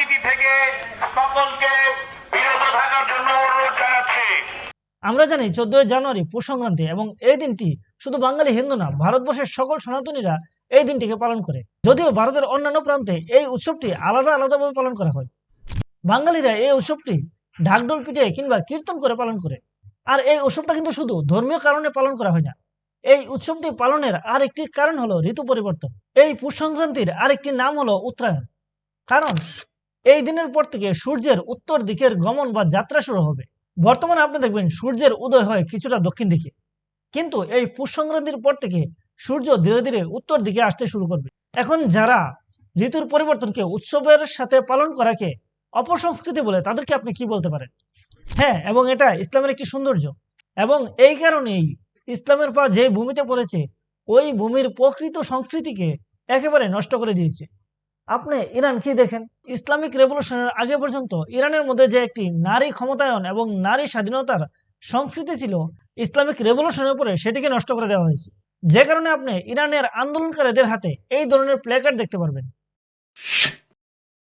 রাজনীতি থেকে সকলকে বিরত থাকার জন্য অনুরোধ জানাচ্ছি। আমরা জানি 14 জানুয়ারি পৌষ সংক্রান্তি এবং এই দিনটি শুধু বাঙালি হিন্দু না, ভারতবর্ষের সকল সনাতনীরা এই দিনটিকে পালন করে। যদিও ভারতের অন্যান্য প্রান্তে এই উৎসবটি আলাদা আলাদাভাবে পালন করা হয়। বাঙালিরা এই উৎসবটি ঢাকঢোল পিটিয়ে কিংবা কীর্তন করে পালন করে। আর এই উৎসবটা কিন্তু শুধু ধর্মীয় কারণে পালন করা হয় না। এই উৎসবটি পালনের আর একটি কারণ হলো ঋতু পরিবর্তন। এই পৌষ সংক্রান্তির আরেকটি নাম হলো উত্তরায়ণ। কারণ এই দিনের পর থেকে সূর্যের উত্তর দিকের গমন বা যাত্রা শুরু হবে। বর্তমানে আপনি দেখবেন সূর্যের উদয় হয় কিছুটা দক্ষিণ দিকে, কিন্তু এই পৌষ সংক্রান্তির পর থেকে সূর্য ধীরে ধীরে উত্তর দিকে আসতে শুরু করবে। এখন যারা ঋতুর পরিবর্তনকে উৎসবের সাথে পালন করাকে অপসংস্কৃতি বলে, তাদেরকে আপনি কি বলতে পারেন? হ্যাঁ, এবং এটা ইসলামের একটি সৌন্দর্য। এবং এই কারণেই ইসলামের পা যে ভূমিতে পড়েছে, ওই ভূমির প্রকৃত সংস্কৃতিকে একেবারে নষ্ট করে দিয়েছে। আপনি ইরান কি দেখেন, ইসলামিক রেভলিউশনের আগে পর্যন্ত ইরানের মধ্যে যে একটি নারী ক্ষমতায়ন এবং নারী স্বাধীনতার সংস্কৃতি ছিল, ইসলামিক রেভলিউশনের পরে সেটিকে নষ্ট করে দেওয়া হয়েছে। যে কারণে আপনি ইরানের আন্দোলনকারীদের হাতে এই ধরনের প্ল্যাকার্ড দেখতে পারবেন।